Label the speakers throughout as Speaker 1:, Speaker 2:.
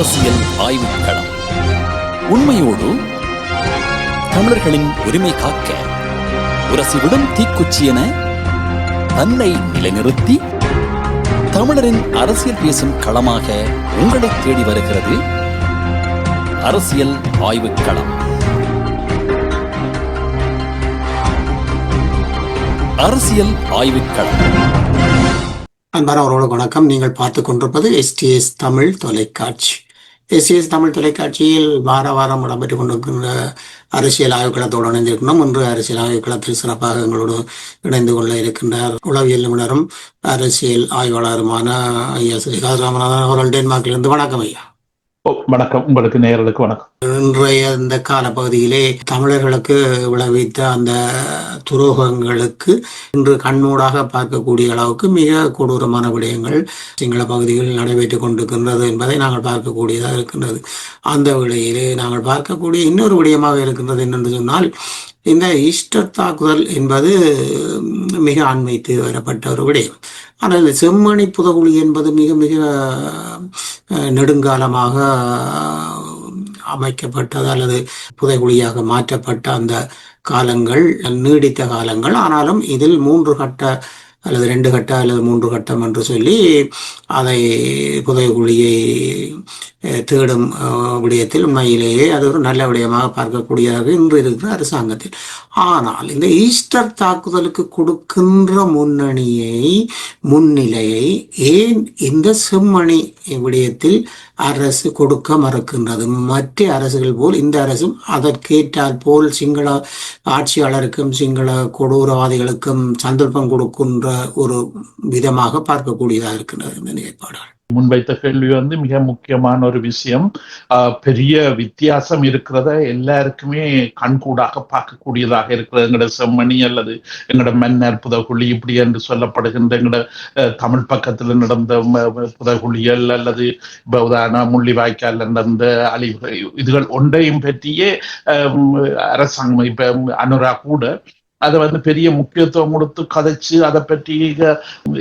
Speaker 1: அரசியல் ஆய்வுக்களம். உண்மையோடு தமிழர்களின் உரிமை காக்க உரசிவிடும் தீக்குச்சி என தன்னை நிலைநிறுத்தி தமிழரின் அரசியல் பேசும் களமாக உங்களை தேடி வருகிறது அரசியல் ஆய்வுக்களம். அரசியல் ஆய்வுக்களம்.
Speaker 2: அன்பானவர்களுக்கு வணக்கம். நீங்கள் பார்த்துக் கொண்டிருப்பது STS தமிழ் தொலைக்காட்சி. STS தமிழ் தொலைக்காட்சியில் வாரம் இடம்பெற்றுக் கொண்டிருக்கின்ற அரசியல் ஆய்வுக்களத்தோடு இணைந்திருக்கணும். இன்று அரசியல் ஆய்வுக்களத்தில் சிறப்பாக எங்களோடு இணைந்து கொள்ள இருக்கின்றார் உளவியல் நிபுணரும் அரசியல் ஆய்வாளருமான ஐயா ஸ்ரீகாந்த் ராமநாதன் அவர்கள் டென்மார்க்கிலிருந்து. வணக்கம் ஐயா.
Speaker 3: வணக்கம். உங்களுக்கு நேயர்களுக்கு வணக்கம்.
Speaker 2: இன்றைய இந்த காலப்பகுதியிலே தமிழர்களுக்கு விளைவித்த அந்த துரோகங்களுக்கு இன்று கண்மூடாக பார்க்கக்கூடிய அளவுக்கு மிக கொடூரமான விடயங்கள் சிங்கள பகுதிகளில் நடைபெற்றுக் கொண்டிருக்கின்றது என்பதை நாங்கள் பார்க்கக்கூடியதாக இருக்கின்றது. அந்த வேளையிலே நாங்கள் பார்க்கக்கூடிய இன்னொரு விடயமாக இருக்கின்றது என்னென்று சொன்னால், இந்த ஈஸ்டர் தாக்குதல் என்பது மிக அண்மைத்து வரப்பட்ட ஒரு விடயம். ஆனால் இந்த செம்மணி புதகுழி என்பது மிக மிக நெடுங்காலமாக அமைக்கப்பட்டது அல்லது புதைகுழியாக மாற்றப்பட்ட அந்த காலங்கள் நீடித்த காலங்கள். ஆனாலும் இதில் 3 கட்ட அல்லது 2 கட்ட அல்லது 3 கட்டம் என்று சொல்லி அதை புதைகுழியை தேடும் விடயத்தில் உண்மையிலேயே அது ஒரு நல்ல விடயமாக பார்க்கக்கூடியதாக இன்று இருக்கிற அரசாங்கத்தில். ஆனால் இந்த ஈஸ்டர் தாக்குதலுக்கு கொடுக்கின்ற முன்னிலையை ஏன் இந்த செம்மணி விடயத்தில் அரசு கொடுக்க மறுக்கின்றது? மற்ற அரசுகள் போல் இந்த அரசும் அதற்கேற்றால் போல் சிங்கள ஆட்சியாளருக்கும் சிங்கள கொடூரவாதிகளுக்கும் சந்தர்ப்பம் கொடுக்கின்ற ஒரு விதமாக பார்க்கக்கூடியதாக இருக்கின்றது இந்த நிலைப்பாடுகள்.
Speaker 3: முன்வைத்த கேள்வி மிக முக்கியமான ஒரு விஷயம். பெரிய வித்தியாசம் இருக்கிறத எல்லாருக்குமே கண்கூடாக பார்க்கக்கூடியதாக இருக்கிறது. எங்களோட செம்மணி அல்லது எங்களோட மன்னர் புதகுழி இப்படி என்று சொல்லப்படுகின்ற எங்களோட தமிழ் பக்கத்தில் நடந்த புதகுழிகள் அல்லது உதாரண முள்ளிவாய்க்கால் நடந்த அழிவுகள், இதுகள் ஒன்றையும் பற்றியே அரசாங்கம் இப்ப அனுரா கூட அதை பெரிய முக்கியத்துவம் கொடுத்து கதைச்சு அதை பற்றி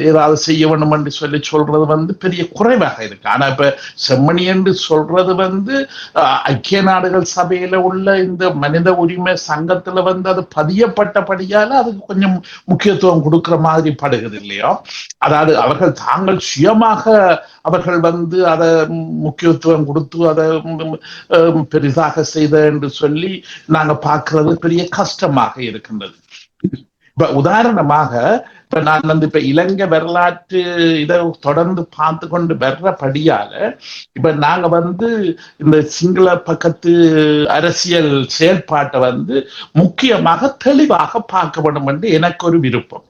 Speaker 3: ஏதாவது செய்ய வேண்டும் என்று சொல்றது பெரிய குறைவாக இருக்கு. ஆனா இப்ப செம்மணி என்று சொல்றது ஐக்கிய நாடுகள் சபையில உள்ள இந்த மனித உரிமை சங்கத்துல அது பதியப்பட்டபடியால அதுக்கு கொஞ்சம் முக்கியத்துவம் கொடுக்கிற மாதிரி படுகிறது இல்லையா? அதாவது அவர்கள் தாங்கள் சுயமாக அவர்கள் அதை முக்கியத்துவம் கொடுத்து அதை பெரிதாக செய்த என்று சொல்லி நாங்க பார்க்கிறது பெரிய கஷ்டமாக இருக்கின்றது. இப்ப உதாரணமாக இப்ப நான் இப்ப இலங்கை வரலாற்று இதை தொடர்ந்து பார்த்து கொண்டு வர்றபடியால இப்ப நாங்க இந்த சிங்கள பக்கத்து அரசியல் செயல்பாட்டை முக்கியமாக தெளிவாக பார்க்க வேண்டும் என்று எனக்கு ஒரு விருப்பம்.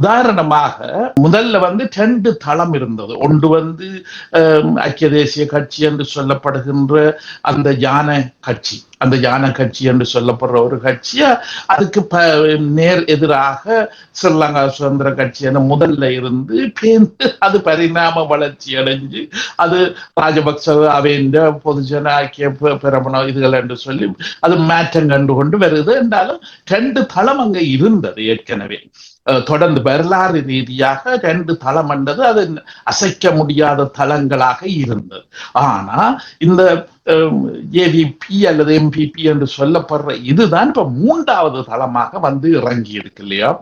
Speaker 3: உதாரணமாக முதல்ல 2 தளம் இருந்தது. ஒன்று ஐக்கிய தேசிய கட்சி என்று சொல்லப்படுகின்ற அந்த யானை கட்சி, அந்த யானை கட்சி என்று சொல்லப்படுற ஒரு கட்சியா, அதுக்கு நேர் எதிராக ஸ்ரீலங்கா சுதந்திர கட்சி என முதல்ல இருந்து அது பரிணாம வளர்ச்சி அடைஞ்சு அது ராஜபக்ச அவைந்த பொதுஜன ஐக்கிய பிரபணம் இதுகள் என்று சொல்லி அது மாற்றம் கண்டு கொண்டு வருது. என்றாலும் 2 தளம் அங்க இருந்தது ஏற்கனவே. தொடர்ந்து வரலாறு ரீதியாக 2 தளம் என்றது அது அசைக்க முடியாத தளங்களாக இருந்தது. ஆனா இந்த ஏவிபி அல்லது எம்பிபி என்று சொல்லப்படுற இதுதான் இப்ப 3வது தளமாக இறங்கி இருக்கு இல்லையா?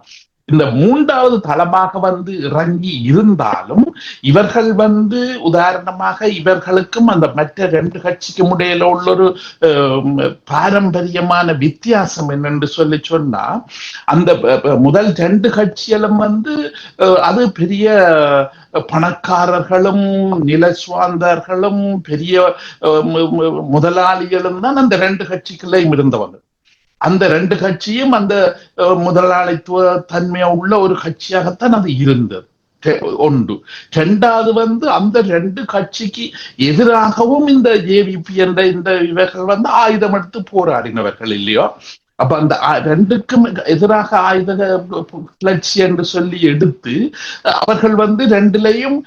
Speaker 3: இந்த 3வது தளமாக இறங்கி இருந்தாலும் இவர்கள் உதாரணமாக இவர்களுக்கும் அந்த மற்ற 2 கட்சிக்கும் இடையில உள்ள ஒரு பாரம்பரியமான வித்தியாசம் என்னென்று சொன்னா, அந்த முதல் 2 கட்சிகளும் அது பெரிய பணக்காரர்களும் நில சுவாந்தர்களும் பெரிய முதலாளிகளும் தான் அந்த 2 கட்சிகளையும் இருந்தவங்க. அந்த 2 கட்சியும் அந்த முதலாளித்துவ தன்மையா உள்ள ஒரு கட்சியாகத்தான் அது இருந்தது. ஒன்று. 2வது அந்த 2 கட்சிக்கு எதிராகவும் இந்த ஏவிபி என்ற இந்த இவர்கள் ஆயுதம் எடுத்து போராடினவர்கள் இல்லையோ? அப்ப அந்த ரெண்டுக்கும் எதிராக ஆயுத கிளர்ச்சி என்று சொல்லி எடுத்து அவர்கள் வந்து ரெண்டிலையும்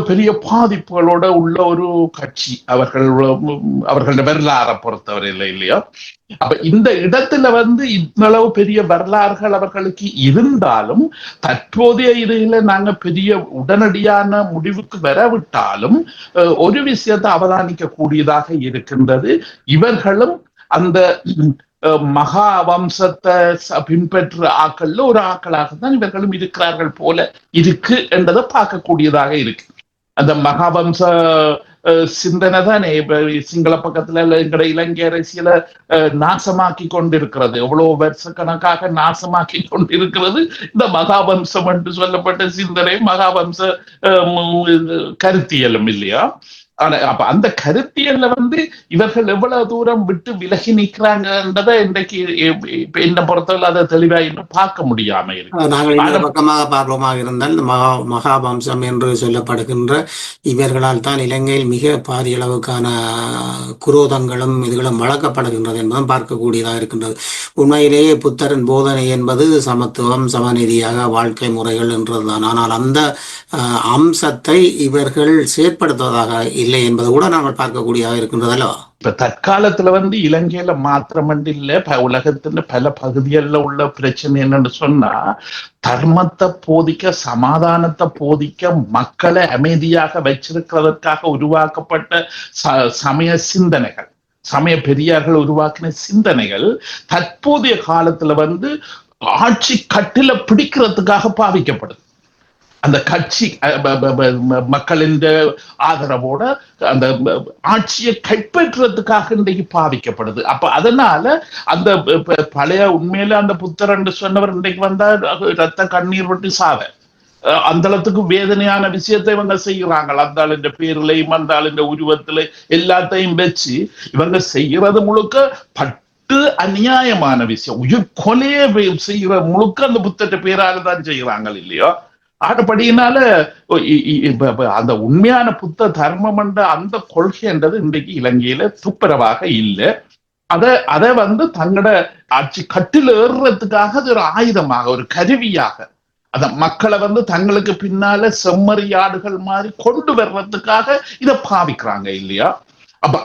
Speaker 3: பெரிய பாதிப்புகளோட உள்ள ஒரு கட்சி அவர்களோட வரலாறை பொறுத்தவரையில் இல்லையா. அப்ப இந்த இடத்துல வந்து இவ்வளவு பெரிய வரலாறுகள் அவர்களுக்கு இருந்தாலும் தற்போதைய இதில நாங்க பெரிய உடனடியான முடிவுக்கு வரவிட்டாலும் ஒரு விஷயத்தை அவதானிக்க கூடியதாக இருக்கின்றது. இவர்களும் அந்த மகா வம்சத்தை பின்பற்ற ஆக்கள்ல ஒரு ஆக்களாகத்தான் இவர்களும் இருக்கிறார்கள் போல இருக்கு என்றதை பார்க்கக்கூடியதாக இருக்கு. அந்த மகாவம்ச சிந்தனை தான் சிங்கள பக்கத்துல எங்கட இலங்கை அரசியலை நாசமாக்கி கொண்டிருக்கிறது. எவ்வளவு வருஷ கணக்காக நாசமாக்கி கொண்டிருக்கிறது இந்த மகாவம்சம் என்று சொல்லப்பட்ட சிந்தனை, மகாவம்ச கருத்தியலும் இல்லையா. அப்ப அந்த கருத்தியல்ல வந்து இவர்கள் எவ்வளவு தூரம் விட்டு விலகி நிற்கிறாங்கன்றதை இன்றைக்கு என்ன பொறுத்தவரை அதை தெளிவா இன்னும் பார்க்க முடியாம இருக்கு.
Speaker 2: நாங்கள் இந்த பக்கமாக பார்ப்போமாக இருந்தால் மகாவம்சம் என்று சொல்லப்படுகின்ற இவர்களால் தான் இலங்கையில் மிக பாரிய அளவுக்கான குரோதங்களும் இதுகளும் வளர்க்கப்படுகின்றது என்பதும் பார்க்கக்கூடியதாக இருக்கின்றது. உண்மையிலேயே புத்தரின் போதனை என்பது சமத்துவம், சமநீதியாக வாழ்க்கை முறைகள் என்றதுதான். ஆனால் அந்த அம்சத்தை இவர்கள் செயற்படுத்துவதாக இல்லை என்பது கூட நாங்கள் பார்க்கக்கூடியதாக இருக்கின்றதല്ലോ.
Speaker 3: இப்ப தற்காலத்துல வந்து இலங்கையில மாத்திரமன்று இல்ல, உலகத்துல பல பகுதிகளில் உள்ள பிரச்சனை என்னன்னு சொன்னா, தர்மத்தை போதிக்க, சமாதானத்தை போதிக்க, மக்களை அமைதியாக வச்சிருக்கிறதற்காக உருவாக்கப்பட்ட சமய சிந்தனைகள், சமய பெரியார்கள் உருவாக்கின சிந்தனைகள் தற்போதைய காலத்துல வந்து ஆட்சி கட்டில பிடிக்கிறதுக்காக பாவிக்கப்படுது. அந்த கட்சி மக்களின் ஆதரவோட அந்த ஆட்சியை கைப்பற்றுறதுக்காக இன்றைக்கு பாவிக்கப்படுது. அப்ப அதனால அந்த பழைய உண்மையில அந்த புத்தர் என்று சொன்னவர் இன்றைக்கு வந்தா ரத்த கண்ணீர் விட்டு சாவ அந்த அளவுக்கு வேதனையான விஷயத்தை இவங்க செய்யறாங்க. அந்த ஆளுன்ற பேர்லையும் அந்த ஆளுன்ற உருவத்துல எல்லாத்தையும் வச்சு இவங்க செய்யறது முழுக்க பட்டு அநியாயமான விஷயம். உயிர் கொலையே செய்யற முழுக்க அந்த புத்தட்ட பேரால தான் செய்யறாங்க இல்லையோ. ஆனபடியினால அந்த உண்மையான புத்த தர்மம் என்ற அந்த கொள்கைன்றது இன்றைக்கு இலங்கையில துப்புரவாக இல்லை. அதை வந்து தங்களோட ஆட்சி கட்டில் ஏறுறதுக்காக அது ஒரு ஆயுதமாக, ஒரு கருவியாக, அத மக்களை வந்து தங்களுக்கு பின்னால செம்மறியாடுகள் மாதிரி கொண்டு வர்றதுக்காக இதை பாவிக்கிறாங்க இல்லையா. அப்ப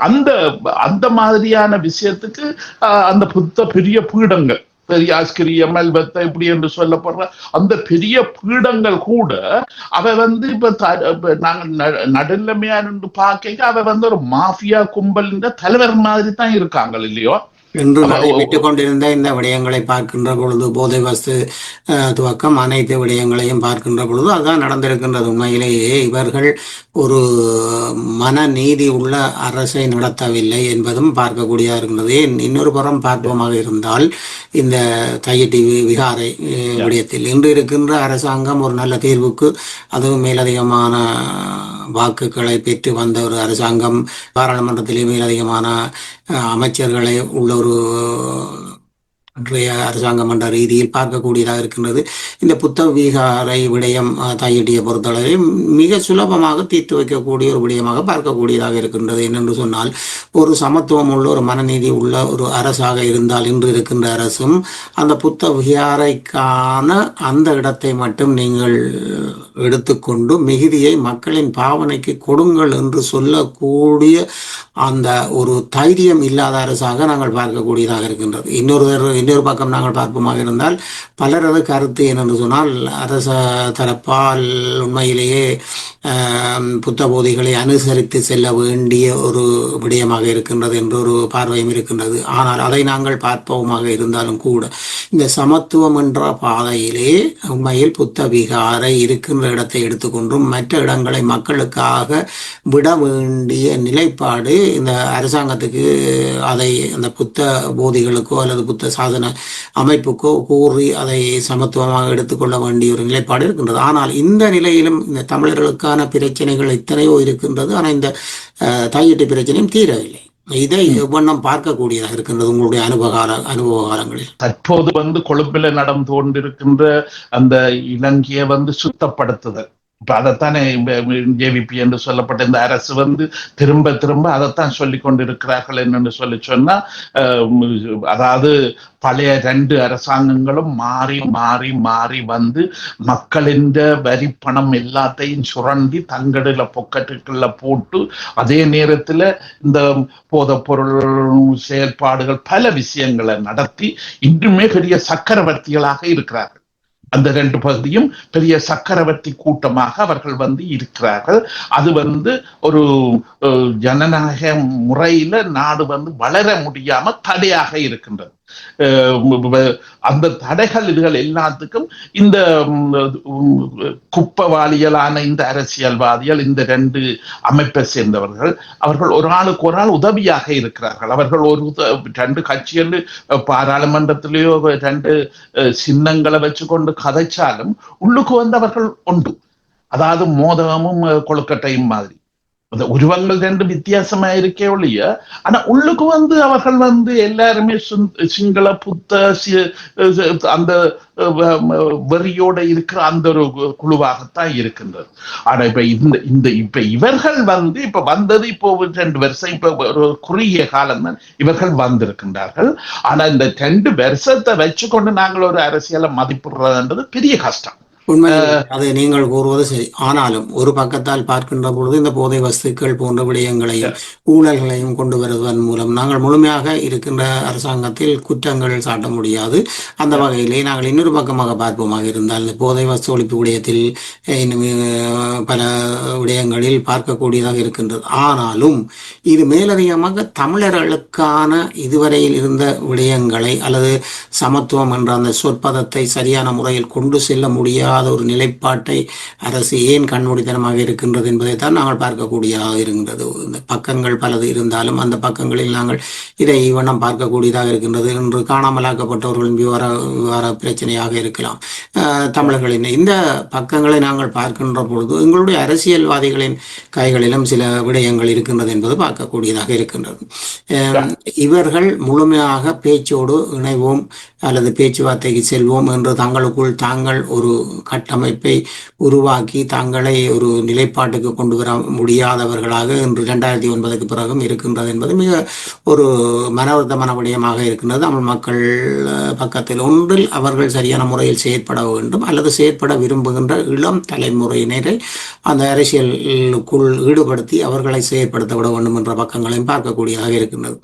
Speaker 3: அந்த மாதிரியான விஷயத்துக்கு அந்த புத்த பெரிய பீடங்கள், பெரியாஸ்கிரிய மல்வத்தை இப்படி என்று சொல்லப்படுற அந்த பெரிய பீடங்கள் கூட அவ வந்து இப்ப நாங்க நடுநிலைமையா நின்று பார்க்க அவ வந்து ஒரு மாஃபியா கும்பல் தலைவர் மாதிரி தான் இருக்காங்க இல்லையோ.
Speaker 2: என்று விட்டுக் கொண்டிருந்த இந்த விடயங்களை பார்க்கின்ற பொழுது, போதை வஸ்து துவக்கம் அனைத்து விடயங்களையும் பார்க்கின்ற பொழுது அதுதான் நடந்திருக்கின்றது. உண்மையிலேயே இவர்கள் ஒரு மனநீதி உள்ள அரசை நடத்தவில்லை என்பதும் பார்க்கக்கூடியதாக இருக்கின்றது. இன்னொரு புறம் பார்ப்போமாக இருந்தால் இந்த தையிட்டி விகாரை விடயத்தில் இன்று இருக்கின்ற அரசாங்கம் ஒரு நல்ல தீர்வுக்கு, அதுவும் மேலதிகமான வாக்குகளை பெற்று வந்த ஒரு அரசாங்கம், பாராளுமன்றத்திலே மேலதிகமான அமைச்சர்களை உள்ள ஒரு அரசாங்கம் என்ற ரீதியில் பார்க்கக்கூடியதாக இருக்கின்றது. இந்த புத்த விகாரை விடயம் தையிட்டியை பொறுத்தளவை மிக சுலபமாக தீர்த்து வைக்கக்கூடிய ஒரு விடயமாக பார்க்கக்கூடியதாக இருக்கின்றது. என்னென்று சொன்னால், ஒரு சமத்துவம் உள்ள ஒரு மனநீதி உள்ள ஒரு அரசாக இருந்தால் இன்று இருக்கின்ற அரசும் அந்த புத்த விகாரைக்கான அந்த இடத்தை மட்டும் நீங்கள் எடுத்துக்கொண்டு மிகுதியை மக்களின் பாவனைக்கு கொடுங்கள் என்று சொல்லக்கூடிய அந்த ஒரு தைரியம் இல்லாத அரசாக நாங்கள் பார்க்கக்கூடியதாக இருக்கின்றது. இன்னொரு பக்கம் நாங்கள் பார்ப்போமாக இருந்தால் பலரது கருத்து என்னென்று சொன்னால், அரச தரப்பால் உண்மையிலேயே புத்த போதிகளை அனுசரித்து செல்ல வேண்டிய ஒரு விடயமாக இருக்கின்றது என்ற ஒரு பார்வையும் இருக்கின்றது. ஆனால் அதை நாங்கள் பார்ப்போமாக இருந்தாலும் கூட இந்த சமத்துவம் என்ற பாதையிலே உண்மையில் புத்த விகாரை இருக்கின்ற இடத்தை எடுத்துக்கொண்டும் மற்ற இடங்களை மக்களுக்காக விட வேண்டிய நிலைப்பாடு இந்த அரசாங்கத்துக்கு, அதை அந்த புத்த போதிகளுக்கோ அல்லது புத்த சாதன அமைப்புக்கோ கூறி அதை சமத்துவமாக எடுத்துக்கொள்ள வேண்டிய ஒரு நிலைப்பாடு இருக்கின்றது. ஆனால் இந்த நிலையிலும் இந்த தமிழர்களுக்கான பிரச்சனைகள் எத்தனையோ இருக்கின்றது. ஆனால் இந்த தையிட்டு பிரச்சனையும் தீரவில்லை. இதை எவ்வண்ணம் பார்க்கக்கூடியதாக இருக்கின்றது உங்களுடைய அனுபவ காலங்களில்?
Speaker 3: தற்போது வந்து கொழும்பில நடந்து கொண்டிருக்கின்ற அந்த இலங்கையை வந்து சுத்தப்படுத்துதல், இப்ப அதைத்தானே ஜேவிபி என்று சொல்லப்பட்ட இந்த அரசு திரும்ப திரும்ப அதைத்தான் சொல்லிக் கொண்டிருக்கிறார்கள் என்று சொன்னா அதாவது பழைய 2 அரசாங்கங்களும் மாறி மாறி மாறி மக்களின் வரி பணம் எல்லாத்தையும் சுரண்டி தங்கடுல பொக்கெட்டுக்குள்ள போட்டு அதே நேரத்துல இந்த போதைப் பொருள் செயல்பாடுகள் பல விஷயங்களை நடத்தி இன்னுமே பெரிய சக்கரவர்த்திகளாக இருக்கிறார்கள். அந்த 2 பகுதியும் பெரிய சக்கரவர்த்தி கூட்டமாக அவர்கள் இருக்கிறார்கள். அது ஒரு ஜனநாயக முறையில நாடு வளர முடியாம தடையாக இருக்கின்றது. அந்த தடைகள் இதுகள் எல்லாத்துக்கும் இந்த குப்பவாளிகளான இந்த அரசியல்வாதிகள், இந்த 2 அமைப்பை சேர்ந்தவர்கள், அவர்கள் ஒரு ஆளுக்கு ஒரு ஆள் உதவியாக இருக்கிறார்கள். அவர்கள் 2 கட்சிகள் பாராளுமன்றத்திலேயோ 2 சின்னங்களை வச்சுக்கொண்டு கதைச்சாலும் உள்ளுக்கு அவர்கள் உண்டு. அதாவது மோதகமும் கொழுக்கட்டையும் மாதிரி அந்த உருவங்கள் 2 வித்தியாசமா இருக்கே ஒழிய, ஆனா உள்ளுக்கு அவர்கள் எல்லாருமே சிங்கள புத்த அந்த வெறியோட இருக்கிற அந்த ஒரு குழுவாகத்தான் இருக்கின்றது. ஆனா இப்ப இவர்கள் இப்ப வந்தது இப்போ 2 வருஷம், இப்ப ஒரு குறுகிய காலம் தான் இவர்கள் வந்திருக்கின்றார்கள். ஆனா இந்த 2 வருஷத்தை வச்சுக்கொண்டு நாங்கள் ஒரு அரசியலை மதிப்பிடுறதுன்றது பெரிய கஷ்டம்.
Speaker 2: உண்மை, அதை நீங்கள் கூறுவது சரி. ஆனாலும் ஒரு பக்கத்தால் பார்க்கின்ற பொழுது இந்த போதை வஸ்துக்கள் போன்ற விடயங்களையும் ஊழல்களையும் கொண்டு வருவதன் மூலம் நாங்கள் முழுமையாக இருக்கின்ற அரசாங்கத்தில் குற்றங்கள் சாட்ட முடியாது. அந்த வகையிலே நாங்கள் இன்னொரு பக்கமாக பார்ப்போமாக இருந்தால் இந்த போதை வஸ்து ஒழிப்பு விடயத்தில் இன்னும் பல விடயங்களில் பார்க்கக்கூடியதாக இருக்கின்றது. ஆனாலும் இது மேலதிகமாக தமிழர்களுக்கான இதுவரையில் இருந்த விடயங்களை அல்லது சமத்துவம் என்ற அந்த சொற்பதத்தை சரியான முறையில் கொண்டு செல்ல முடியாது ஒரு நிலைப்பாட்டை அரசு ஏன் கண்மூடித்தனமாக இருக்கின்றது என்பதைத்தான் நாங்கள் பார்க்கக்கூடியதாக இருக்கின்றது. இந்த பக்கங்கள் பலது இருந்தாலும் அந்த பக்கங்களில் நாங்கள் இதை வண்ணம் பார்க்கக்கூடியதாக இருக்கின்றது. என்று காணாமலாக்கப்பட்டவர்களின் விவகார பிரச்சனையாக இருக்கலாம். தமிழர்களின் இந்த பக்கங்களை நாங்கள் பார்க்கின்ற பொழுது எங்களுடைய அரசியல்வாதிகளின் கைகளிலும் சில விடயங்கள் இருக்கின்றது என்பது பார்க்கக்கூடியதாக இருக்கின்றது. இவர்கள் முழுமையாக பேச்சோடு இணைவோம் அல்லது பேச்சுவார்த்தைக்கு செல்வோம் என்று தங்களுக்குள் தாங்கள் ஒரு கட்டமைப்பை உருவாக்கி தங்களை ஒரு நிலைப்பாட்டுக்கு கொண்டு வர முடியாதவர்களாக இன்று 2009க்கு பிறகும் இருக்கின்றது என்பது மிக ஒரு மனவருத்தமான விடயமாக இருக்கின்றது. தமிழ் மக்கள் பக்கத்தில் ஒன்றில் அவர்கள் சரியான முறையில் செயற்பட வேண்டும் அல்லது செயற்பட விரும்புகின்ற இளம் தலைமுறையினரை அந்த அரசியலுக்குள் ஈடுபடுத்தி அவர்களை செயற்படுத்த விட வேண்டும் என்ற பக்கங்களையும் பார்க்கக்கூடியதாக இருக்கின்றது.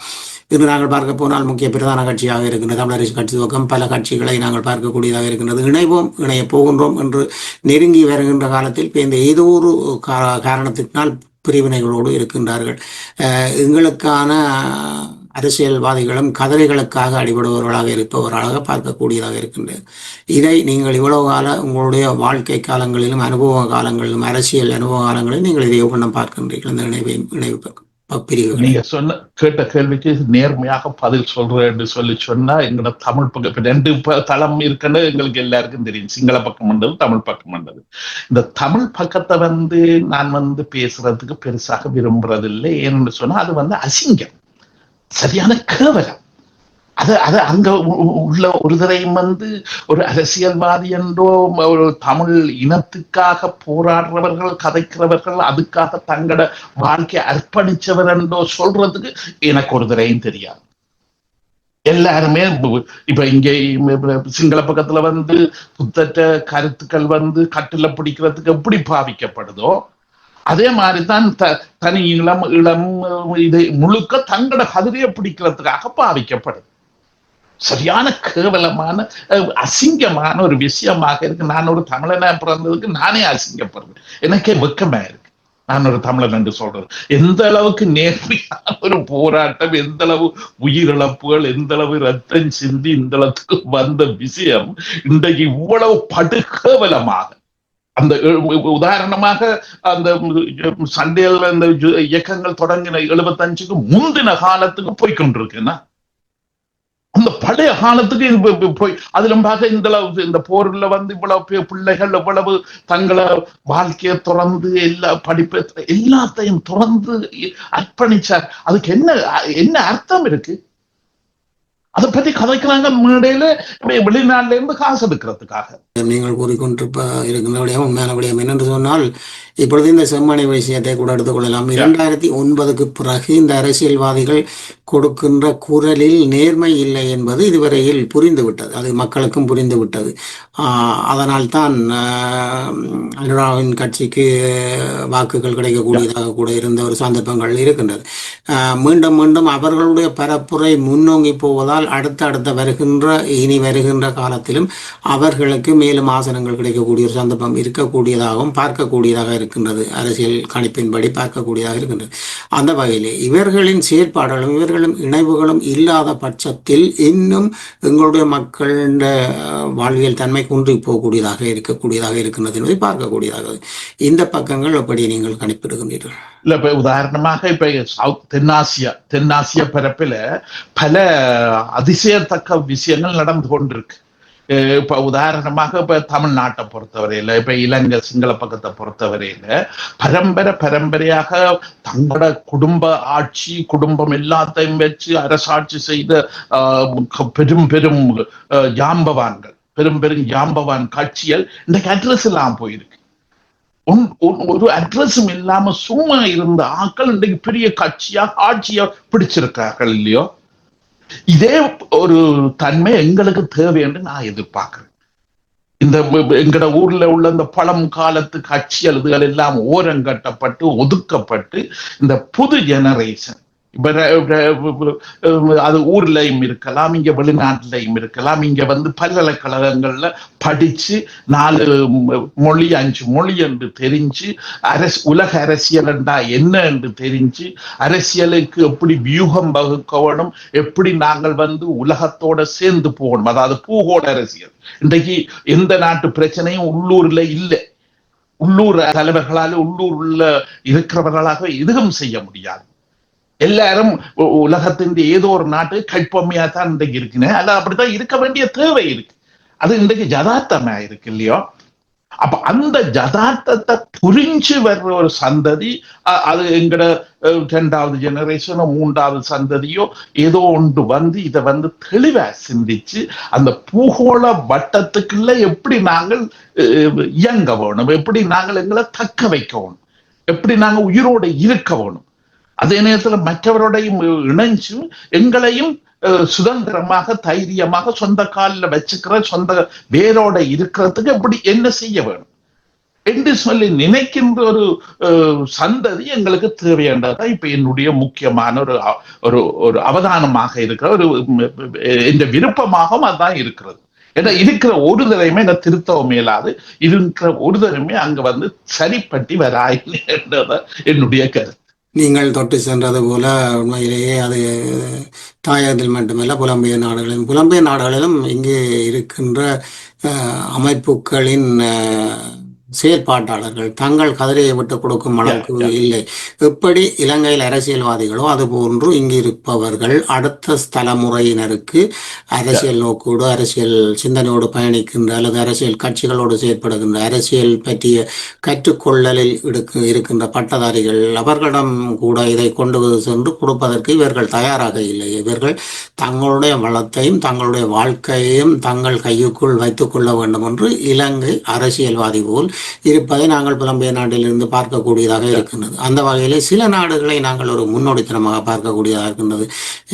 Speaker 2: இன்று நாங்கள் பார்க்க போனால் முக்கிய பிரதான கட்சியாக இருக்கின்ற தமிழரசு கட்சி துவக்கம் பல கட்சிகளை நாங்கள் பார்க்கக்கூடியதாக இருக்கின்றது. இணைவோம், இணைய போகின்றோம் என்று நெருங்கி வருகின்ற காலத்தில் இந்த ஏதோ ஒரு காரணத்தினால் பிரிவினைகளோடு இருக்கின்றார்கள். எங்களுக்கான அரசியல்வாதிகளும் கதவைகளுக்காக அடிபடுபவர்களாக இருப்பவர்களாக பார்க்கக்கூடியதாக இருக்கின்றது. இதை நீங்கள் இவ்வளவு கால உங்களுடைய வாழ்க்கை காலங்களிலும் அனுபவ காலங்களிலும் அரசியல் அனுபவ காலங்களிலும் நீங்கள் இதை ஒவ்வொன்றும் பார்க்கின்றீர்கள். இந்த இணைவு பிரிவுகள்.
Speaker 3: நீங்க கேட்ட கேள்விக்கு நேர்மையாக பதில் சொல்றேன் என்று சொன்னா எங்களோட தமிழ் பக்கம் 2 தளம் இருக்குன்னு எங்களுக்கு எல்லாருக்கும் தெரியும். சிங்கள பக்கம் வந்தது, தமிழ் பக்கம் வந்தது. இந்த தமிழ் பக்கத்தை நான் பேசுறதுக்கு பெருசாக விரும்புறதில்லை. ஏன்னு சொன்னா அது அசிங்கம், சரியான கேவலம். அது அங்க உள்ள ஒரு தரையும் ஒரு அரசியல்வாதி என்றோ ஒரு தமிழ் இனத்துக்காக போராடுறவர்கள் கதைக்கிறவர்கள் அதுக்காக தங்களோட வாழ்க்கையை அர்ப்பணிச்சவர் என்றோ சொல்றதுக்கு எனக்கு ஒரு தரையும் தெரியாது. எல்லாருமே இப்ப இங்க சிங்கள பக்கத்துல புத்தற்ற கருத்துக்கள் கட்டில பிடிக்கிறதுக்கு எப்படி பாவிக்கப்படுதோ அதே மாதிரிதான் தனி இளம் இதை முழுக்க தங்களோட கதிரையை பிடிக்கிறதுக்காக பாவிக்கப்படுது. சரியான கேவலமான அசிங்கமான ஒரு விஷயமாக இருக்கு. நான் ஒரு தமிழனா பிறந்ததுக்கு நானே அசிங்கப்படுறேன். எனக்கே வெக்கமா இருக்கு நான் ஒரு தமிழன் என்று சொல்றது. எந்த அளவுக்கு நேர்மையான ஒரு போராட்டம், எந்த அளவு உயிரிழப்புகள், எந்த அளவு ரத்தம் சிந்தி இந்த அளவுக்கு வந்த விஷயம் இன்றைக்கு இவ்வளவு படுகேவலமாக அந்த உதாரணமாக அந்த சண்டையில் அந்த இயக்கங்கள் தொடங்கின 75க்கு முந்தின காலத்துக்கு போய்கொண்டிருக்குன்னா அந்த பழைய காலத்துக்கு போய் அதுல பார்க்க இந்த போர்ல இவ்வளவு பிள்ளைகள் எவ்வளவு தங்களை வாழ்க்கையை துறந்து எல்லா படிப்பை எல்லாத்தையும் துறந்து அர்ப்பணிச்சார். அதுக்கு என்ன அர்த்தம் இருக்கு? அதை பத்தி கதைக்கிறாங்க மேடையில வெளிநாட்டுல இருந்து காசு எடுக்கிறதுக்காக.
Speaker 2: நீங்கள் கூறிக்கொண்டிருப்ப இருக்கின்ற விடயம் உண்மையான விடயம் என்னென்று சொன்னால், இப்பொழுது இந்த செம்மணி விஷயத்தை கூட எடுத்துக்கொள்ளலாம். 2009க்கு பிறகு இந்த அரசியல்வாதிகள் கொடுக்கின்ற குரலில் நேர்மை இல்லை என்பது இதுவரையில் புரிந்துவிட்டது, அது மக்களுக்கும் புரிந்துவிட்டது. அதனால் தான் அனுராவின் கட்சிக்கு வாக்குகள் கிடைக்கக்கூடியதாக கூட இருந்த ஒரு சந்தர்ப்பங்கள் இருக்கின்றது. மீண்டும் மீண்டும் அவர்களுடைய பரப்புரை முன்னோங்கி போவதால் அடுத்த வருகின்ற இனி வருகின்ற காலத்திலும் அவர்களுக்கு மேலும் ஆசனங்கள் கிடைக்கக்கூடிய ஒரு சந்தர்ப்பம் இருக்கக்கூடியதாகவும் பார்க்கக்கூடியதாக இருக்கின்றது. அரசியல் கணிப்பின்படி பார்க்கக்கூடியதாக இருக்கின்றது. அந்த வகையிலே இவர்களின் செயற்பாடுகளும் இவர்களும் இணைவுகளும் இல்லாத பட்சத்தில் இன்னும் எங்களுடைய மக்களின் வாழ்வியல் தன்மை குன்றி போகக்கூடியதாக இருக்கின்றது என்பதை பார்க்கக்கூடியதாக. இந்த பக்கங்கள் எப்படி நீங்கள் கணிப்பிடுகின்றீர்கள்?
Speaker 3: இல்ல, இப்ப உதாரணமாக இப்ப தென்னாசிய பரப்பில பல அதிசயத்தக்க விஷயங்கள் நடந்து கொண்டிருக்கு. இப்ப உதாரணமாக இப்ப தமிழ்நாட்டை பொறுத்தவரையில, இப்ப இலங்கை சிங்கள பக்கத்தை பொறுத்தவரையில பரம்பரையாக தங்களோட குடும்பம் எல்லாத்தையும் வச்சு அரசாட்சி செய்த பெரும் ஜாம்பவான்கள், பெரும் ஜாம்பவான் கட்சிகள் இன்றைக்கு அட்ரஸ் இல்லாம போயிருக்கு. ஒரு அட்ரஸும் இல்லாம சும்மா இருந்த ஆட்கள் இன்றைக்கு பெரிய கட்சியா ஆட்சியா பிடிச்சிருக்கார்கள் இல்லையோ? இதே ஒரு தன்மை எங்களுக்கு தேவை என்று நான் எதிர்பார்க்கிறேன். இந்த எங்கட ஊர்ல உள்ள இந்த பழம் காலத்து கட்சி அதுகள் எல்லாம் ஓரங்கட்டப்பட்டு ஒதுக்கப்பட்டு இந்த புது ஜெனரேஷன், அது ஊர்லயும் இருக்கலாம், இங்க வெளிநாட்டிலையும் இருக்கலாம், இங்க பல்கலைக்கழகங்கள்ல படிச்சு 4 மொழி 5 மொழி என்று தெரிஞ்சு உலக அரசியல் என்றா என்ன என்று தெரிஞ்சு அரசியலுக்கு எப்படி வியூகம் வகுக்கணும், எப்படி நாங்கள் உலகத்தோட சேர்ந்து போகணும், அதாவது பூகோள அரசியல். இன்றைக்கு எந்த நாட்டு பிரச்சனையும் உள்ளூர்ல இல்லை. உள்ளூர் தலைவர்களால உள்ளூர்ல இருக்கிறவர்களாக எதுவும் செய்ய முடியாது. எல்லாரும் உலகத்தின் ஏதோ ஒரு நாட்டு கைப்பொம்மையா தான் இன்றைக்கு இருக்குன்னு, அல்ல அப்படித்தான் இருக்க வேண்டிய தேவை இருக்கு. அது இன்றைக்கு ஜதார்த்தமா இருக்கு இல்லையோ? அப்ப அந்த ஜதார்த்தத்தை புரிஞ்சு வர்ற ஒரு சந்ததி, அது எங்கட 2வது ஜெனரேஷனோ 3வது சந்ததியோ ஏதோ ஒன்று இதை தெளிவா சிந்திச்சு அந்த பூகோள வட்டத்துக்குள்ள எப்படி நாங்கள் இயங்க வேணும், எப்படி நாங்கள் எங்களை தக்க வைக்கணும், எப்படி நாங்கள் உயிரோட இருக்க வேணும், அதே நேரத்தில் மற்றவரோடையும் இணைஞ்சு எங்களையும் சுதந்திரமாக தைரியமாக சொந்த காலில் வச்சுக்கிற சொந்த வேரோட இருக்கிறதுக்கு எப்படி என்ன செய்ய வேணும் என்று சொல்லி நினைக்கின்ற ஒரு சந்ததி எங்களுக்கு தேவையானதான் இப்ப என்னுடைய முக்கியமான ஒரு அவதானமாக இருக்கிற இந்த விருப்பமாகவும் அதுதான் இருக்கிறது. ஏன்னா இருக்கிற ஒரு தரையுமே என்ன திருத்தவும் மேலாது, இருக்கிற ஒரு தரையுமே அங்க சரிப்பட்டி வராயில்லை என்றதான் என்னுடைய கருத்து.
Speaker 2: நீங்கள் தொட்டு சென்றது போல உண்மையிலேயே அது தாயகத்தில் மட்டுமல்ல புலம்பெயர் நாடுகளிலும் இங்கே இருக்கின்ற அமைப்புகளின் செயற்பாட்டாளர்கள் தங்கள் கதிரையை விட்டு கொடுக்கும் அளவுக்கு இல்லை. எப்படி இலங்கையில் அரசியல்வாதிகளோ அதுபோன்று இங்கு இருப்பவர்கள் அடுத்த தலைமுறையினருக்கு அரசியல் நோக்கோடு அரசியல் சிந்தனையோடு பயணிக்கின்ற அல்லது அரசியல் கட்சிகளோடு செயற்படுகின்ற அரசியல் பற்றிய கற்றுக்கொள்ளலில் இருக்கின்ற பட்டதாரிகள் அவர்களிடம் கூட இதை கொண்டு சென்று கொடுப்பதற்கு இவர்கள் தயாராக இல்லை. இவர்கள் தங்களுடைய வளத்தையும் தங்களுடைய வாழ்க்கையையும் தங்கள் கையுக்குள் வைத்துக் கொள்ள வேண்டும் என்று இலங்கை அரசியல்வாதி போல் இருப்பதை நாங்கள் புலம்பெயர் நாட்டிலிருந்து பார்க்கக்கூடியதாக இருக்கின்றது. அந்த வகையிலே சில நாடுகளை நாங்கள் ஒரு முன்னோடித்தனமாக பார்க்கக்கூடியதாக இருக்கின்றது.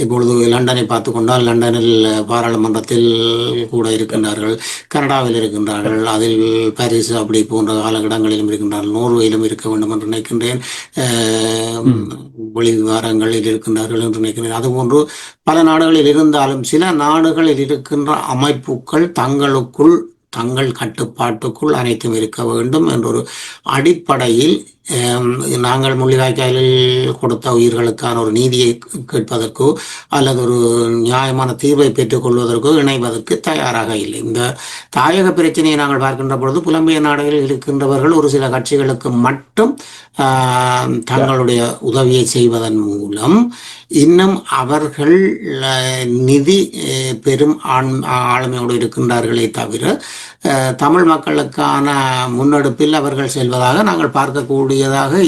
Speaker 2: இப்பொழுது லண்டனை பார்த்து கொண்டால் லண்டனில் பாராளுமன்றத்தில் கூட இருக்கின்றார்கள், கனடாவில் இருக்கின்றார்கள், அதில் பாரிஸ் அப்படி போன்ற காலகட்டங்களிலும் இருக்கின்றார்கள், நோர்வேயிலும் இருக்க வேண்டும் என்று நினைக்கின்றேன், வெளிவிவகாரங்களில் இருக்கின்றார்கள் என்று நினைக்கின்றேன். அதுபோன்று பல நாடுகளில் இருந்தாலும் சில நாடுகளில் இருக்கின்ற அமைப்புகள் தங்கள் கட்டுப்பாட்டுக்குள் அனைத்தும் இருக்க வேண்டும் என்றொரு அடிப்படையில் நாங்கள் முள்ளிவாய்க்காலில் கொடுத்த உயிர்களுக்கான ஒரு நீதியை கேட்பதற்கோ அல்லது ஒரு நியாயமான தீர்வை பெற்றுக்கொள்வதற்கோ இணைவதற்கு தயாராக இல்லை. இந்த தாயக பிரச்சனையை நாங்கள் பார்க்கின்ற பொழுது புலம்பெயர் நாடுகளில் இருக்கின்றவர்கள் ஒரு சில கட்சிகளுக்கு மட்டும் தங்களுடைய உதவியை செய்வதன் மூலம் இன்னும் அவர்கள் நிதி பெரும் ஆளுமையோடு இருக்கின்றார்களே தவிர தமிழ் மக்களுக்கான முன்னெடுப்பில் அவர்கள் செல்வதாக நாங்கள் பார்க்கக்கூடியதாக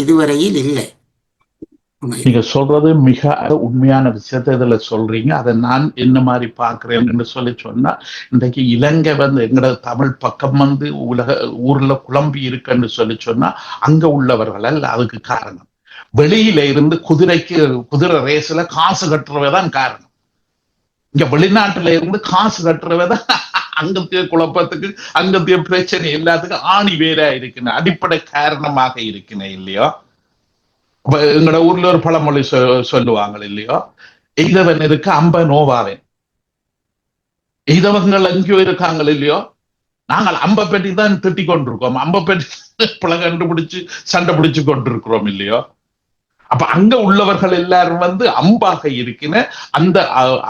Speaker 2: இதுவரையில் இல்லை. உண்மை.
Speaker 3: நீங்க சொல்றது மிக உண்மையான விஷயத்தை இதுல சொல்றீங்க. அதை நான் என்ன மாதிரி பார்க்கிறேன் என்று சொன்னா, இன்றைக்கு இலங்கை வந்து எங்கட தமிழ் பக்கம் வந்து ஊர்ல குழம்பி இருக்குன்னு சொன்னா அங்க உள்ளவர்கள் அல்ல அதுக்கு காரணம். வெளியில இருந்து குதிரை ரேஸ்ல காசு கட்டுறவைதான் காரணம். இங்க வெளிநாட்டுல இருந்து காசு கட்டுறவைதான் அங்கத்திய குழப்பத்துக்கு அங்கத்திய பிரச்சனை எல்லாத்துக்கும் ஆணி வேறா இருக்குன்னு அடிப்படை காரணமாக இருக்குன்னு இல்லையோ. எங்களோட ஊர்ல ஒரு பழமொழி சொல்லுவாங்க இல்லையோ, எய்தவன் இருக்க அம்ப நோவாவேன். எய்தவங்கள் எங்கேயோ இருக்காங்க இல்லையோ, நாங்கள் அம்ப பெட்டி தான் திட்டி கொண்டிருக்கோம், அம்ப பெட்டி பிழை கண்டுபிடிச்சு சண்டை பிடிச்சு கொண்டிருக்கிறோம் இல்லையோ. அப்ப அங்க உள்ளவர்கள் எல்லாரும் வந்து அம்பாக இருக்கின அந்த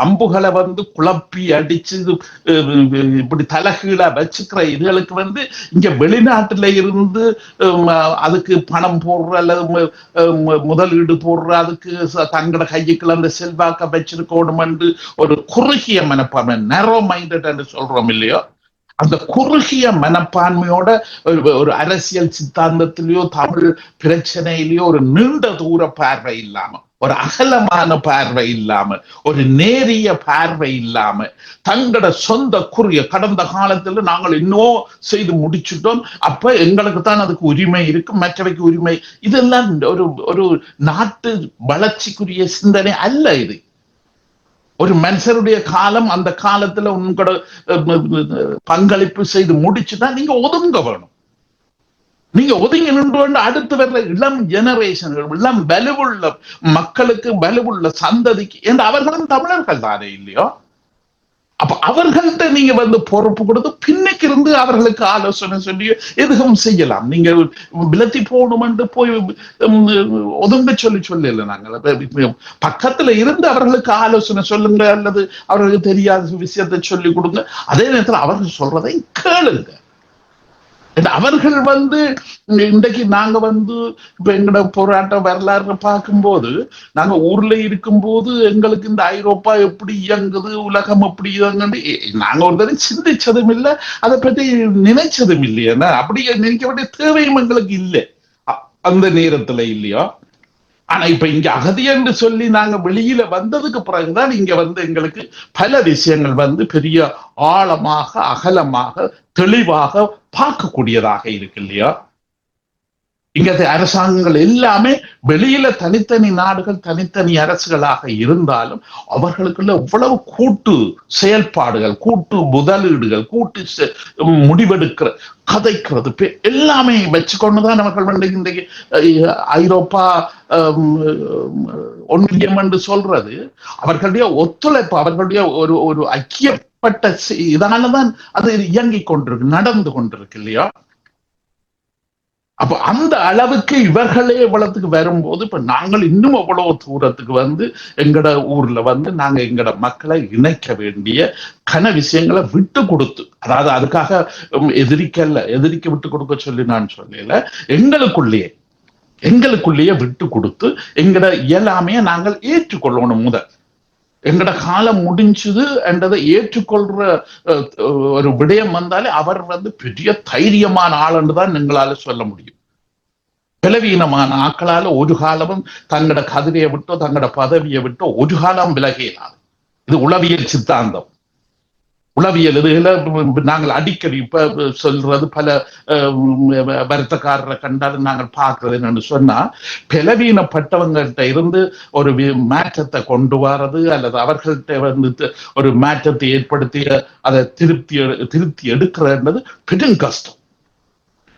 Speaker 3: அம்புகளை வந்து குழப்பி அடிச்சு இப்படி தலைகீழா வச்சுக்கிற இதுகளுக்கு வந்து இங்க வெளிநாட்டுல இருந்து அதுக்கு பணம் போடுற அல்லது முதலீடு போடுற அதுக்கு தங்களோட கையுக்குள்ள அந்த செல்வாக்க வச்சிருக்கணும் ஒரு குறுகிய மனப்பான்மை நேரோ மைண்டட் என்று சொல்றோம் இல்லையோ. அந்த குறுகிய மனப்பான்மையோட ஒரு அரசியல் சித்தாந்தத்திலேயோ தமிழ் பிரச்சனையிலேயோ ஒரு நீண்ட தூர பார்வை இல்லாம, ஒரு அகலமான பார்வை இல்லாம, ஒரு நேரிய பார்வை இல்லாம தங்களோட சொந்த குறுகிய கடந்த காலத்துல நாங்கள் இன்னும் செய்து முடிச்சுட்டோம், அப்ப எங்களுக்கு தான் அதுக்கு உரிமை இருக்கு, மற்றவைக்கு உரிமை, இதெல்லாம் ஒரு நாட்டு வளர்ச்சிக்குரிய சிந்தனை அல்ல. இது ஒரு மனுஷருடைய காலம், அந்த காலத்துல உங்களோட பங்களிப்பு செய்து முடிச்சுதான் நீங்க ஒதுங்க வேணும். நீங்க ஒதுங்கி நின்று அடுத்து வர்ற இளம் ஜெனரேஷன்கள், இளம் வலுவுள்ள மக்களுக்கு, வலுவுள்ள சந்ததிக்கு, என்று அவர்களும் தமிழர்கள் தானே இல்லையோ. அப்ப அவர்கள்ட்ட நீங்க வந்து பொறுப்பு கொடுத்து பின்னுக்கு இருந்து அவர்களுக்கு ஆலோசனை சொல்லி எதுவும் செய்யலாம். நீங்க விலத்தி போகணும்னு போய் ஒதுங்க சொல்லல. நாங்கள் பக்கத்துல இருந்து அவர்களுக்கு ஆலோசனை சொல்லுங்க, அல்லது அவர்களுக்கு தெரியாத விஷயத்தை சொல்லி கொடுங்க. அதே நேரத்தில் அவர்கள் சொல்றதை கேளுங்க. அவர்கள் வந்து இன்றைக்கு நாங்க வந்து இப்ப எங்களோட போராட்ட வரலாறு பார்க்கும்போது, நாங்க ஊர்ல இருக்கும்போது எங்களுக்கு இந்த ஐரோப்பா எப்படி இயங்குது, உலகம் எப்படி இயங்குது நாங்க ஒரு தடவை சிந்திச்சதும் இல்லை, அதை பற்றி நினைச்சதும் இல்லையா. அப்படி நினைக்க வேண்டிய தேவையும் எங்களுக்கு இல்லை அந்த நேரத்துல இல்லையா. ஆனா இப்ப இங்க அகதி என்று சொல்லி நாங்க வெளியில வந்ததுக்கு பிறகுதான் இங்க வந்து எங்களுக்கு பல விஷயங்கள் வந்து பெரிய ஆழமாக, அகலமாக, தெளிவாக பார்க்கக்கூடியதாக இருக்கு இல்லையா. இங்க அரசாங்கங்கள் எல்லாமே வெளியில தனித்தனி நாடுகள், தனித்தனி அரசுகளாக இருந்தாலும் அவர்களுக்குள்ள எவ்வளவு கூட்டு செயல்பாடுகள், கூட்டு முதலீடுகள், கூட்டு முடிவெடுக்கிற கதைக்கிறது எல்லாமே வச்சுக்கொண்டுதான் அவர்கள் வந்து இன்றைக்கு ஐரோப்பா ஒன்றியம் என்று சொல்றது. அவர்களுடைய ஒத்துழைப்பு, அவர்களுடைய ஒரு ஐக்கியப்பட்ட இதனாலதான் அது இயங்கிக் கொண்டிருக்கு, நடந்து கொண்டிருக்கு இல்லையா. அப்ப அந்த அளவுக்கு இவர்களே இவ்வளவுக்கு வரும்போது இப்ப நாங்கள் இன்னும் அவ்வளவு தூரத்துக்கு வந்து எங்கட ஊர்ல வந்து நாங்க எங்கட மக்களை இணைக்க வேண்டிய கன விஷயங்களை விட்டு கொடுத்து, அதாவது அதுக்காக எதிரிக்க விட்டு கொடுக்க சொல்லி நான் சொல்லல, எங்களுக்குள்ளேயே விட்டு கொடுத்து எங்கட இயலாமைய நாங்கள் ஏற்றுக்கொள்ளணும். எங்கட காலம் முடிஞ்சது என்றதை ஏற்றுக்கொள்ற ஒரு விடயம் வந்தாலே அவர் வந்து பெரிய தைரியமான ஆள் என்றுதான் எங்களால சொல்ல முடியும். பலவீனமான ஆக்களால ஒரு காலமும் தங்களோட கதிரையை விட்டோ தங்களோட பதவியை விட்டோ ஒரு காலம் விலகினார். இது உளவியல் சித்தாந்தம். உளவியல் இதுல நாங்கள் அடிக்கடி இப்ப சொல்றது, பல வருத்தக்காரரை கண்டாலும் நாங்கள் பார்க்கறது என்னன்னு சொன்னா, பலவீனப்பட்டவங்கள்ட்ட இருந்து ஒரு மாற்றத்தை கொண்டு வர்றது அல்லது அவர்கள்ட்ட வந்து ஒரு மாற்றத்தை ஏற்படுத்தி அதை திருப்தி எடுக்கிறது பெரும் கஷ்டம்.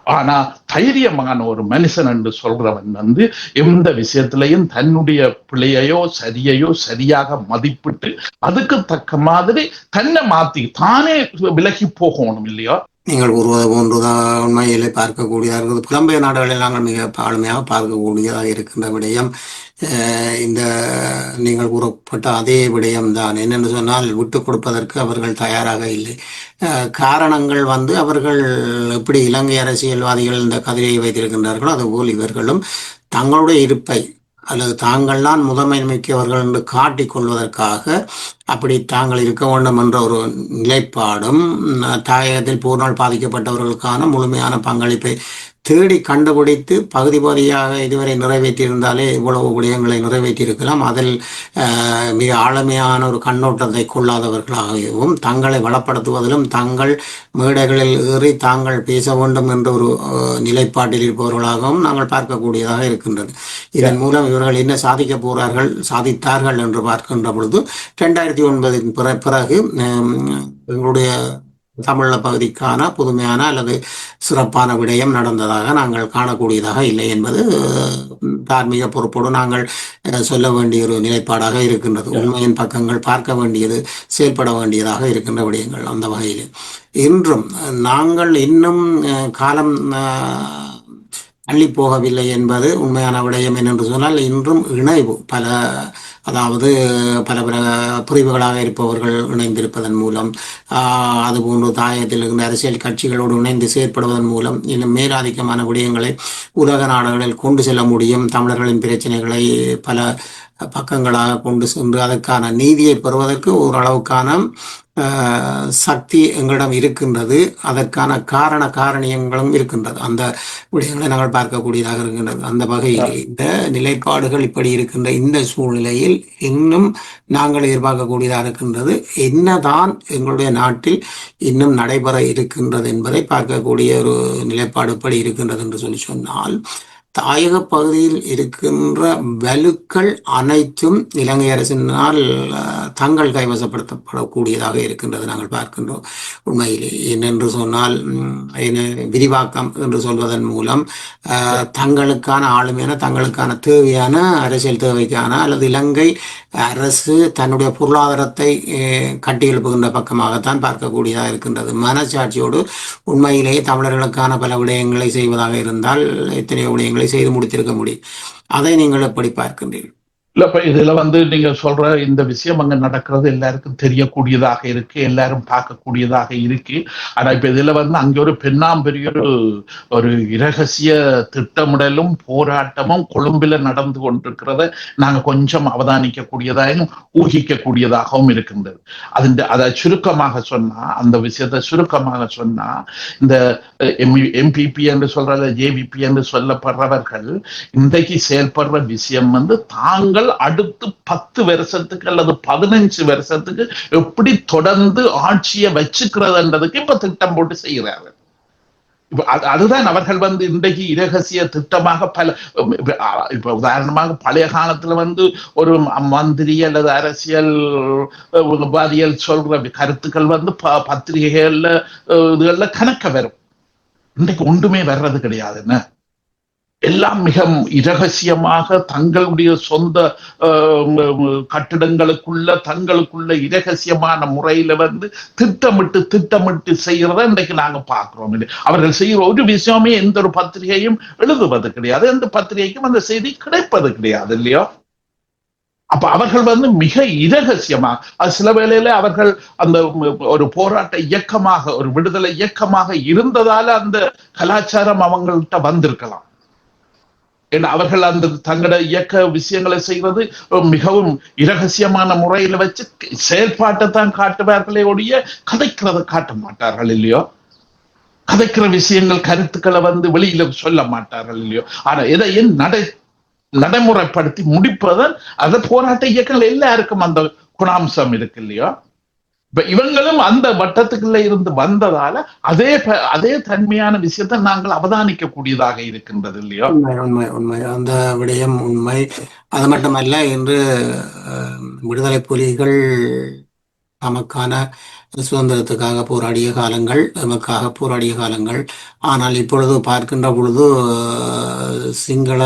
Speaker 3: ஆனா தைரியமான ஒரு மனுஷன் என்று சொல்றவன் வந்து எந்த விஷயத்திலையும் தன்னுடைய பிழையையோ சரியையோ சரியாக மதிப்பிட்டு அதுக்கு தக்க மாதிரி தன்னை மாத்தி தானே விலகி போகணும் இல்லையா.
Speaker 2: நீங்கள் கூறுவது போன்றுதான் உண்மையிலே பார்க்கக்கூடியதாக இருக்குது. புலம்பெயர் நாடுகளில் நாங்கள் மிக ஆளுமையாக பார்க்கக்கூடியதாக இருக்கின்ற விடயம் இந்த நீங்கள் கூறப்பட்ட அதே விடயம்தான். என்னென்னு சொன்னால், விட்டு கொடுப்பதற்கு அவர்கள் தயாராக இல்லை. காரணங்கள் வந்து அவர்கள் எப்படி இலங்கை அரசியல்வாதிகள் இந்த கதிரையை வைத்திருக்கின்றார்களோ அதுபோல் இவர்களும் தங்களுடைய இருப்பை அல்லது தாங்கள் தான் முதன்மை மிக்கவர்கள் என்று காட்டிக் கொள்வதற்காக அப்படி தாங்கள் இருக்க வேண்டும் என்ற ஒரு நிலைப்பாடும், தாயகத்தில் போரினால் பாதிக்கப்பட்டவர்களுக்கான முழுமையான பங்களிப்பை தேடி கண்டுபிடித்து பகுதி பகுதியாக இதுவரை நிறைவேற்றியிருந்தாலே இவ்வளவு விடயங்களை நிறைவேற்றியிருக்கலாம். அதில் மிக ஆழமையான ஒரு கண்ணோட்டத்தை கொள்ளாதவர்களாகவும் தங்களை வளப்படுத்துவதிலும் தங்கள் மேடைகளில் ஏறி தாங்கள் பேச வேண்டும் என்ற ஒரு நிலைப்பாட்டில் இருப்பவர்களாகவும் நாங்கள் பார்க்கக்கூடியதாக இருக்கின்றது. இதன் மூலம் இவர்கள் என்ன சாதித்தார்கள் என்று பார்க்கின்ற பொழுது 2009 பிறகு எங்களுடைய தமிழ பகுதிக்கான புதுமையான அல்லது சிறப்பான விடயம் நடந்ததாக நாங்கள் காணக்கூடியதாக இல்லை என்பது தார்மீக பொறுப்போடு நாங்கள் சொல்ல வேண்டிய ஒரு நிலைப்பாடாக இருக்கின்றது. உண்மையின் பக்கங்கள் பார்க்க வேண்டியது, செயல்பட வேண்டியதாக இருக்கின்ற விடயங்கள். அந்த வகையில் இன்றும் நாங்கள் இன்னும் காலம் தள்ளி போகவில்லை என்பது உண்மையான விடயம் என்று சொன்னால், இன்றும் இணைவு அதாவது பல பிரிவுகளாக இருப்பவர்கள் இணைந்திருப்பதன் மூலம், அதுபோன்று தாயத்தில் இருந்த அரசியல் கட்சிகளோடு இணைந்து செயற்படுவதன் மூலம் இன்னும் மேலாதிக்கமான விடயங்களை உலக நாடுகளில் கொண்டு செல்ல முடியும். தமிழர்களின் பிரச்சனைகளை பல பக்கங்களாக கொண்டு சென்று அதற்கான நீதியை பெறுவதற்கு ஓரளவுக்கான சக்தி எங்களிடம் இருக்கின்றது. அதற்கான காரணியங்களும் இருக்கின்றது. அந்த விடயங்களை நாங்கள் பார்க்கக்கூடியதாக இருக்கின்றது. அந்த வகையில் இந்த நிலைப்பாடுகள் இப்படி இருக்கின்ற இந்த சூழ்நிலையில் இன்னும் நாங்கள் எதிர்பார்க்கக்கூடியதாக இருக்கின்றது. என்னதான் எங்களுடைய நாட்டில் இன்னும் நடைபெற இருக்கின்றது என்பதை பார்க்கக்கூடிய ஒரு நிலைப்பாடு இப்படி இருக்கின்றது என்று சொன்னால், தாயக பகுதியில் இருக்கின்ற வலுக்கள் அனைத்தும் இலங்கை அரசினால் தங்கள் கைவசப்படுத்தப்படக்கூடியதாக இருக்கின்றது நாங்கள் பார்க்கின்றோம். உண்மையிலே என்னென்று சொன்னால், விரிவாக்கம் என்று சொல்வதன் மூலம் தங்களுக்கான ஆளுமையான தங்களுக்கான தேவையான அரசியல் தேவைக்கான அல்லது இலங்கை அரசு தன்னுடைய பொருளாதாரத்தை கட்டியெழுப்புகின்ற பக்கமாகத்தான் பார்க்கக்கூடியதாக இருக்கின்றது. மனச்சாட்சியோடு உண்மையிலேயே தமிழர்களுக்கான பல விடயங்களை செய்வதாக இருந்தால் எத்தனையோ விடயங்களை செய்து முடித்திருக்க முடியும். அதை நீங்கள் எப்படி பார்க்கின்றீர்கள்?
Speaker 3: இல்ல, இப்ப இதுல நீங்க சொல்ற இந்த விஷயம் அங்க நடக்கிறது எல்லாருக்கும் தெரியக்கூடியதாக இருக்கு, எல்லாரும் பார்க்கக்கூடியதாக இருக்கு. ஆனா இப்ப இதுல அங்க ஒரு பெரிய ஒரு இரகசிய திட்டமிடலும் போராட்டமும் கொழும்பில நடந்து கொண்டிருக்கிறத நாங்க கொஞ்சம் அவதானிக்க கூடியதாகவும் ஊகிக்க கூடியதாகவும் இருக்கின்றது. அதை சுருக்கமாக சொன்னா, அந்த விஷயத்தை சுருக்கமாக சொன்னா, இந்த எம்பிபி என்று சொல்ற ஜேவிபி என்று சொல்லப்படுறவர்கள் இன்றைக்கு செயல்படுற விஷயம் தாங்கள் அடுத்து 10 வருஷத்துக்கு அல்லது 15 வருஷத்துக்கு எப்படி தொடர்ந்து ஆட்சியை வச்சுக்கிறதுன்றதுக்கு இப்ப திட்டம் போட்டு செய்கிறார்கள். அதுதான் அவர்கள் இன்றைக்கு இரகசிய திட்டமாக இப்ப உதாரணமாக பழைய காலத்துல ஒரு மந்திரி அல்லது அரசியல் வாதியல் சொல்ற கருத்துக்கள் பத்திரிகைகள்ல இதுகள்ல கணக்க வரும். இன்றைக்கு ஒன்றுமே வர்றது கிடையாது. என்ன எல்லாம் மிக இரகசியமாக தங்களுடைய சொந்த தங்களுக்குள்ள இரகசியமான முறையில திட்டமிட்டு செய்யறத இன்றைக்கு நாங்க பாக்குறோம். அவர்கள் செய்யற ஒரு விஷயமே எந்த ஒரு பத்திரிகையும் எழுதுவது கிடையாது, எந்த பத்திரிகைக்கும் அந்த செய்தி கிடைப்பது கிடையாது, இல்லையோ? அப்ப அவர்கள் மிக இரகசியமா, சில வேளையில அவர்கள் அந்த ஒரு போராட்ட இயக்கமாக, ஒரு விடுதலை இயக்கமாக இருந்ததால அந்த கலாச்சாரம் அவங்கள்ட்ட வந்திருக்கலாம். அவர்கள் அந்த தங்களோட இயக்க விஷயங்களை செய்வது மிகவும் இரகசியமான முறையில வச்சு செயல்பாட்டை தான் காட்டுவார்களே ஒழிய கதைக்கிறத காட்ட மாட்டார்கள், இல்லையோ? கதைக்கிற விஷயங்கள் கருத்துக்களை வெளியில சொல்ல மாட்டார்கள், இல்லையோ? ஆனா எதையும் நடைமுறைப்படுத்தி முடிப்பதன் அந்த போராட்ட இயக்கங்கள் எல்லாருக்கும் அந்த குணாம்சம் இருக்கு, இல்லையோ? இப்ப இவங்களும் அந்த வட்டத்துக்குள்ள இருந்து வந்ததால அதே தன்மையான விஷயத்தை நாங்கள் அவதானிக்க கூடியதாக இருக்கின்றது, இல்லையோ?
Speaker 2: உண்மை அந்த விடயம் உண்மை. அது மட்டுமல்ல, இன்று விடுதலை புலிகள் நமக்கான சுதந்திரத்துக்காக போராடிய காலங்கள், நமக்காக போராடிய காலங்கள். ஆனால் இப்பொழுது பார்க்கின்ற பொழுது சிங்கள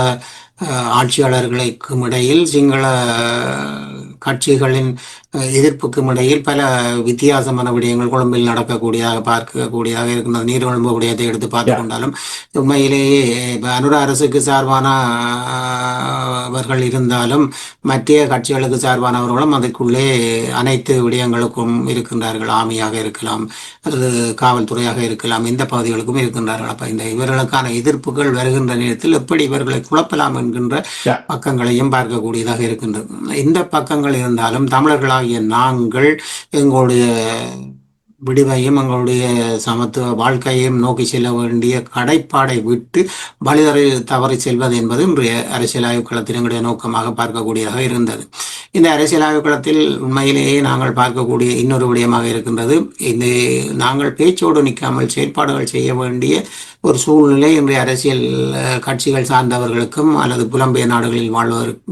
Speaker 2: ஆட்சியாளர்களுக்கும் இடையில், சிங்கள கட்சிகளின் எதிர்ப்புக்கும் இடையில் பல வித்தியாசமான விடயங்கள் கொழும்பில் நடக்கக்கூடியதாக பார்க்கக்கூடியதாக இருக்கின்றது. நீர்வழம்பு விடயத்தை எடுத்து பார்த்து கொண்டாலும் உண்மையிலேயே அனுர அரசுக்கு சார்பான அவர்கள் இருந்தாலும் மத்திய கட்சிகளுக்கு சார்பானவர்களும் அதற்குள்ளே அனைத்து விடயங்களுக்கும் இருக்கின்றார்கள். ஆமியாக இருக்கலாம் அல்லது காவல்துறையாக இருக்கலாம், இந்த பகுதிகளுக்கும் இருக்கின்றார்கள். அப்ப இந்த இவர்களுக்கான எதிர்ப்புகள் வருகின்ற நேரத்தில் எப்படி இவர்களை குழப்பலாம் என்கின்ற பக்கங்களையும் பார்க்கக்கூடியதாக இருக்கின்றது. இந்த பக்கங்கள் இருந்தாலும் தமிழர்களாகிய நாங்கள் எங்களுடைய விடுவையும் எங்களுடைய சமத்துவ வாழ்க்கையையும் நோக்கி செல்ல வேண்டிய கடைப்பாடை விட்டு தவறி செல்வது என்பது இன்றைய அரசியல் ஆய்வு களத்தில் எங்களுடைய நோக்கமாக பார்க்கக்கூடியதாக இருந்தது. இந்த அரசியல் ஆய்வு களத்தில் உண்மையிலேயே நாங்கள் பார்க்கக்கூடிய இன்னொரு விடயமாக இருக்கின்றது. இந்த நாங்கள் பேச்சோடு நிற்காமல் செயற்பாடுகள் செய்ய வேண்டிய ஒரு சூழ்நிலை இன்றைய அரசியல் கட்சிகள் சார்ந்தவர்களுக்கும் அல்லது புலம்பெயர் நாடுகளில்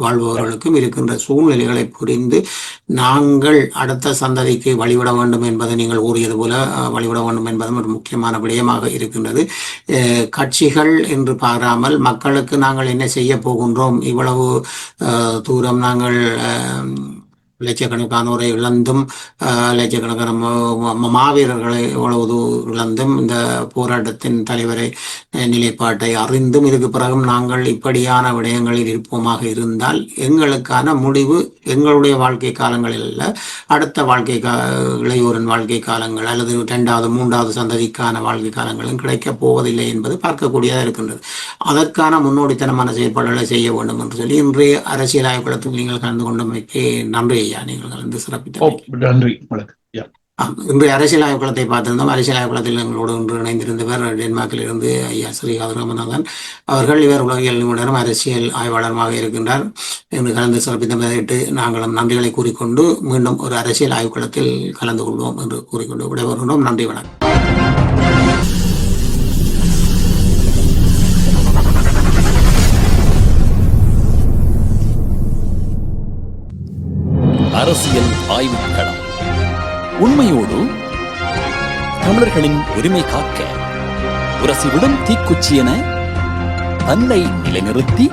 Speaker 2: வாழ்பவர்களுக்கும் இருக்கின்ற சூழ்நிலைகளை புரிந்து நாங்கள் அடுத்த சந்ததிக்கு வழிவிட வேண்டும் என்பதை நீங்கள் கூறியது போல வழிவிட வேண்டும் என்பதும் ஒரு முக்கியமான விடயமாக இருக்கின்றது. கட்சிகள் என்று பாராமல் மக்களுக்கு நாங்கள் என்ன செய்ய போகின்றோம், இவ்வளவு தூரம் நாங்கள் லட்சக்கணக்கானோரை இழந்தும் லட்சக்கணக்கான மாவீரர்களை எவ்வளவு இழந்தும் இந்த போராட்டத்தின் தலைவரை நிலைப்பாட்டை அறிந்தும் இதுக்கு பிறகும் நாங்கள் இப்படியான விடயங்களில் இருப்போமாக இருந்தால் எங்களுக்கான முடிவு எங்களுடைய வாழ்க்கை காலங்களில் அல்ல, அடுத்த இளையோரின் வாழ்க்கை காலங்கள் அல்லது 2வது 3வது சந்ததிக்கான வாழ்க்கை காலங்களும் கிடைக்கப் போவதில்லை என்பது பார்க்கக்கூடியதாக இருக்கின்றது. அதற்கான முன்னோடித்தனமான செயல்பாடுகளை செய்ய வேண்டும் என்று சொல்லி இன்றைய அரசியல் ஆய்வுகளத்தில் நீங்கள் கலந்து கொண்டமைக்கு நன்றி ஐயா. நீங்கள் கலந்து சிறப்பித்த
Speaker 3: நன்றி.
Speaker 2: இன்றைய அரசியல் ஆய்வுகளத்தை பார்த்திருந்தோம். அரசியல் ஆய்வுகளத்தில் எங்களோடு இன்று இணைந்திருந்தவர் டென்மார்க்கில் இருந்து ஐயா ஸ்ரீ ராமநாதன் அவர்கள். இவர் உலகியல் நிபுணரும் அரசியல் ஆய்வாளருமாக இருக்கின்றார். இன்று கலந்து சிறப்பித்தமையிட்டு நாங்களும் நன்றிகளை கூறிக்கொண்டு மீண்டும் ஒரு அரசியல் ஆய்வுகளத்தில் கலந்து கொள்வோம் என்று கூறிக்கொண்டு விடைபெறுகின்றோம். நன்றி, வணக்கம்.
Speaker 1: அரசியல் ஆய்வுக்களம். உண்மையோடு தமிழர்களின் உரிமை காக்க உரசிவிடும் தீக்குச்சி என தன்னை நிலைநிறுத்தி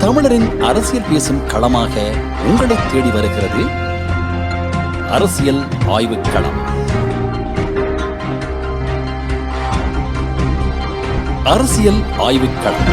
Speaker 1: தமிழரின் அரசியல் பேசும் களமாக உங்களை தேடி வருகிறது அரசியல் ஆய்வுக்களம். அரசியல் ஆய்வுக்களம்.